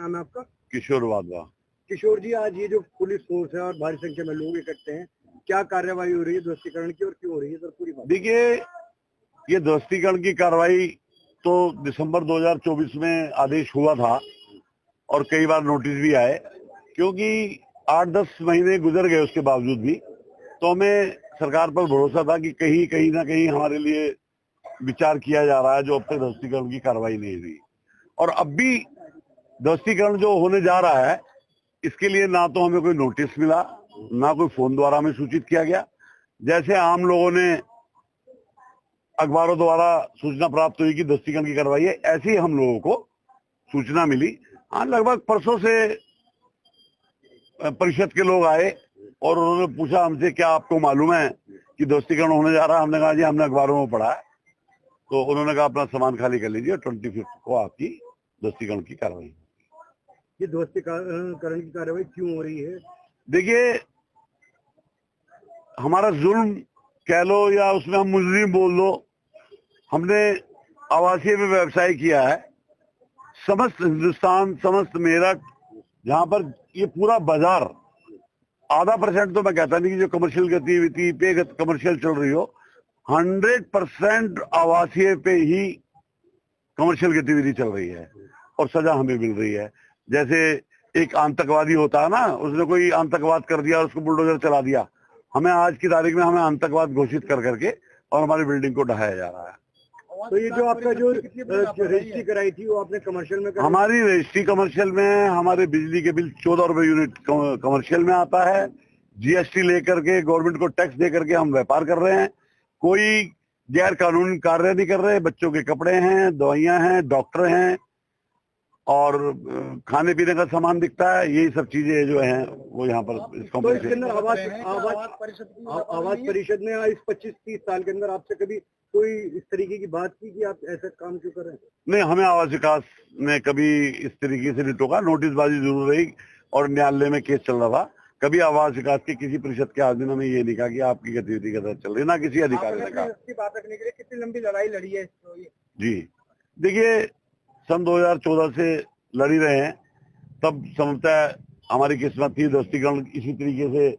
नाम है आपका? किशोर वाधवा। किशोर जी, आज ये जो पुलिस फोर्स है और भारी संख्या में लोग इकट्ठे हैं, क्या कार्रवाई हो रही है ध्वस्तीकरण की और क्यों हो रही है सर, पूरी बात? देखिए, ये ध्वस्तीकरण की कार्रवाई तो दिसंबर 2024 में आदेश हुआ था और कई बार नोटिस भी आए, क्योंकि 8-10 महीने गुजर गए उसके बावजूद भी, तो हमें सरकार पर भरोसा था कि कहीं ना कहीं हमारे लिए विचार किया जा रहा है, जो अब तक ध्वस्तीकरण की कार्रवाई नहीं हुई। और अब भी ध्वस्तीकरण जो होने जा रहा है, इसके लिए ना तो हमें कोई नोटिस मिला, ना कोई फोन द्वारा हमें सूचित किया गया। जैसे आम लोगों ने अखबारों द्वारा सूचना प्राप्त हुई कि ध्वस्तीकरण की कार्रवाई है, ऐसे ही हम लोगों को सूचना मिली। हाँ, लगभग परसों से परिषद के लोग आए और उन्होंने पूछा हमसे, क्या आपको मालूम है कि ध्वस्तीकरण होने जा रहा है? हमने कहा जी, हमने अखबारों में पढ़ा है। तो उन्होंने कहा अपना सामान खाली कर लीजिए, 25 को आपकी ध्वस्तीकरण की कार्रवाई। ये ध्वस्तीकरण की कार्रवाई क्यों हो रही है? देखिए, हमारा जुल्म कह लो या उसमें हम मुजरिम बोल लो, हमने आवासीय में व्यवसाय किया है। समस्त हिंदुस्तान, समस्त मेरठ, जहां पर ये पूरा बाजार, आधा % तो मैं कहता नहीं कि जो कमर्शियल गतिविधि पे कमर्शियल चल रही हो, 100% आवासीय पे ही कमर्शियल गतिविधि चल रही है और सजा हमें मिल रही है। जैसे एक आतंकवादी होता है ना, उसने कोई आतंकवाद कर दिया और उसको बुलडोजर चला दिया, हमें आज की तारीख में हमें आतंकवाद घोषित कर करके और हमारी बिल्डिंग को ढहाया जा रहा है। तो ये जो आपका जो रजिस्ट्री कराई थी, वो आपने कमर्शियल में कराई? हमारी रजिस्ट्री कमर्शियल में, हमारे बिजली के बिल 14 रुपए यूनिट कमर्शियल में आता है। जीएसटी लेकर के, गवर्नमेंट को टैक्स दे करके हम व्यापार कर रहे हैं। कोई गैर कानूनी कार्य नहीं कर रहे। बच्चों के कपड़े हैं, दवाइयां हैं, डॉक्टर हैं और खाने पीने का सामान दिखता है। यही सब चीजें जो हैं वो यहाँ पर इस तो इसके अंदर आवाज परिषद ने इस 25-30 साल के अंदर आपसे कभी कोई इस तरीके की बात की कि आप ऐसा काम क्यों कर रहे हैं? नहीं, हमें आवास विकास ने कभी इस तरीके से नहीं टोका। नोटिसबाजी जरूर रही और न्यायालय में केस चल रहा था। कभी आवास विकास के किसी परिषद के आदमी ने हमें ये नहीं कहा कि आपकी गतिविधि के तहत चल रही, ना किसी अधिकारी ने कहा। बात रखने के लिए कितनी लंबी लड़ाई लड़ी है जी, देखिए, सन 2014 से लड़ी रहे हैं। तब समझता हमारी किस्मत थी, ध्वस्तीकरण इसी तरीके से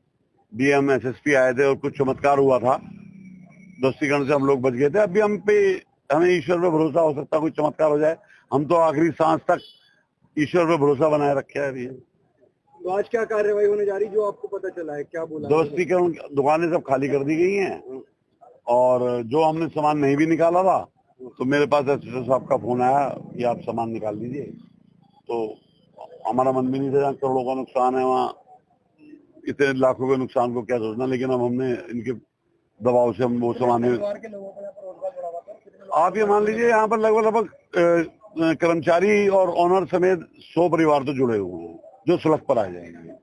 डीएम एसएसपी आए थे और कुछ चमत्कार हुआ था, ध्वस्तीकरण से हम लोग बच गए थे। अभी हमें ईश्वर पे भरोसा हो सकता है, कोई चमत्कार हो जाए। हम तो आखिरी सांस तक ईश्वर पे भरोसा बनाए रखे है अभी। तो आज क्या कार्रवाई होने जा रही, जो आपको पता चला है? क्या बोला? ध्वस्तीकरण दुकानें सब खाली कर दी गई हैं और जो हमने सामान नहीं भी निकाला था, तो मेरे पास एसएसपी साहब का फोन आया कि आप सामान निकाल लीजिए। तो हमारा मन भी नहीं था, जहाँ करोड़ों का नुकसान है वहाँ इतने लाखों के नुकसान को क्या सोचना। लेकिन अब हमने इनके दबाव से हम वो सामान, आप ये मान लीजिए यहाँ पर लगभग कर्मचारी और ऑनर समेत 100 परिवार तो जुड़े हुए हैं जो सड़क पर आ जाएंगे।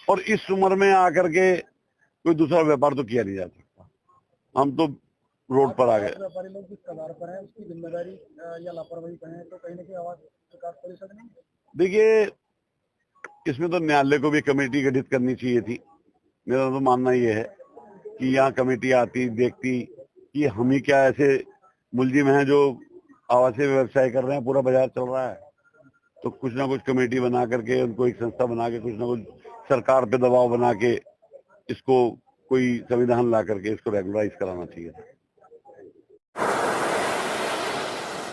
और इस उम्र में आकर के कोई दूसरा व्यापार तो किया नहीं जा सकता। हम तो रोड पर आ गए। व्यापारी लोग जिस कगार पर हैं, उसकी जिम्मेदारी या लापरवाही कहें तो कहीं ना कहीं आवाज विकास परिषद नहीं। देखिए, इसमें तो न्यायालय को भी कमेटी गठित करनी चाहिए थी। मेरा तो मानना ये है कि यहाँ कमेटी आती, देखती कि हम ही क्या ऐसे मुलजिम हैं जो आवासीय व्यवसाय कर रहे हैं, पूरा बाजार चल रहा है। तो कुछ ना कुछ कमेटी बना करके, उनको एक संस्था बना के, कुछ ना कुछ सरकार पे दबाव बना के इसको कोई संविधान ला करके इसको रेगुलराइज कराना चाहिए था।